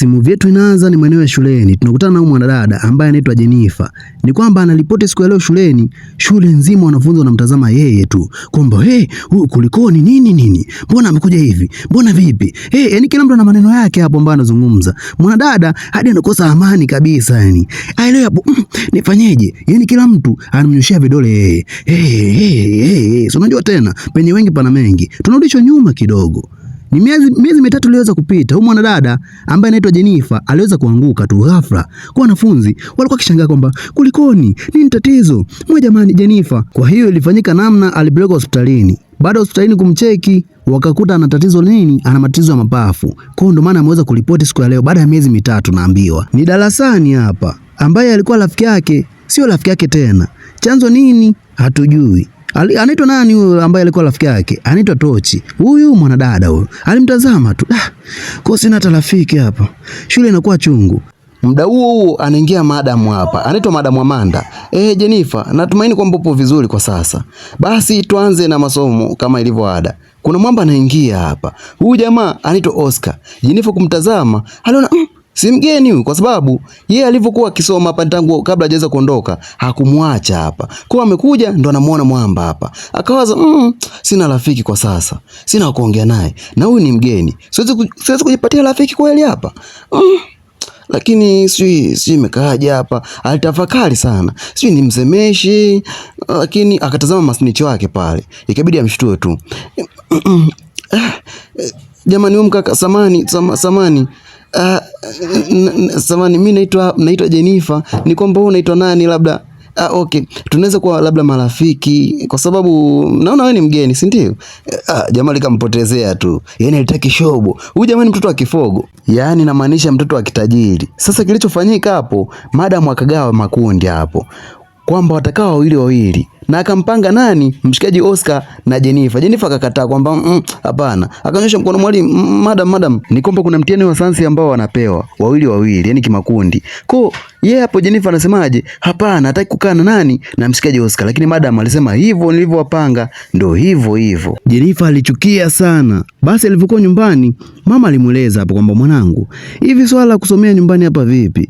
Movie yetu inaanza ni maeneo ya shuleni. Tunakutana na mwanadada ambaye anaitwa Jennifer. Ni kwamba analipoti siku ya leo shuleni, shule nzima wanafunzi wanamtazama yeye tu. Kwamba huyu kulikoni nini? Mbona amekuja hivi? Mbona vipi? Yani kila mtu ana maneno yake hapo ambayo anazungumza. Mwanadada hadi anakosa amani kabisa yani. Aelewe hapo nifanyeje? Yani kila mtu anamnyoshia vidole yeye. So unajua tena, penye wengi pana mengi. Tunarudishwa nyuma kidogo. Ni miezi mitatu iliweza kupita. Huyu mwanadada ambaye anaitwa Jennifer aliweza kuanguka tu ghafla. Kwa wanafunzi walikuwa kishangaa kwamba kulikoni? Nini tatizo? Jamani Jennifer. Kwa hiyo ilifanyika namna alipelekwa hospitalini. Baada hospitalini kumcheki, wakakuta ana tatizo nini? Ana matatizo ya mapafu. Kwa ndio maana ameweza kulipoti siku ya leo baada ya miezi mitatu naambiwa. Ni darasani hapa. Ambaye alikuwa rafiki yake, sio rafiki yake tena. Chanzo nini? Hatujui. Anaitwa nani huyo ambaye alikuwa rafiki yake? Anaitwa Tochi. Huyu mwanadada huyo alimtazama tu. Kwa sina hata rafiki hapa. Shule inakuwa chungu. Muda huo anaingia madam hapa. Anaitwa Madam Amanda. Jennifer, natumaini kwamba upo vizuri kwa sasa. Basi tuanze na masomo kama ilivyo ada. Kuna mwamba anaingia hapa. Huyu jamaa anaitwa Oscar. Jennifer kumtazama, aliona si mgeni huyu, kwa sababu yeye alivyokuwa akisoma hapa tangu kabla hajaweza kuondoka hakumwacha hapa. Kwa amekuja ndo anamuona mwamba hapa. Akawaza sina rafiki kwa sasa. Sina kuongea naye. Na huyu ni mgeni. Siwezi kujipatia rafiki kweli hapa. Lakini sijui imekaaje hapa. Alitafakari sana. Sijui nimsemeshi, lakini akatazama masnicho wake pale. Ikabidi amshtue tu. Jamani mkaka samani. Samani mimi naitwa Jennifer. Ni kwamba wewe unaitwa nani labda? Okay. Tunaweza kuwa labda marafiki kwa sababu naona wewe ni mgeni, si ndio? Jamaa likampotezea tu. Yaani alitaki shobo. Huyu jamani mtoto wa kifogo. Yaani namaanisha mtoto wa kitajiri. Sasa kilichofanyika hapo, madam akagawa makundi hapo. Kwamba watakaa wawili. Na akampanga nani? Mshikaji Oscar na Jennifer. Jennifer akakataa kwamba hapana. Akanyosha mkono mwalimu, madam, ni kwamba kuna mtihani wa sayansi ambao wanapewa wawili, yani kimakundi. Kwa yeye hapo Jennifer anasemaje? Hapana, hataki kukaa na nani? Na mshikaji Oscar. Lakini madam alisema hivyo nilivyowapanga ndio hivyo. Jennifer alichukia sana. Basi alivyokuwa nyumbani, mama alimueleza hapo kwamba mwanangu, hivi swala kusomea nyumbani hapa vipi?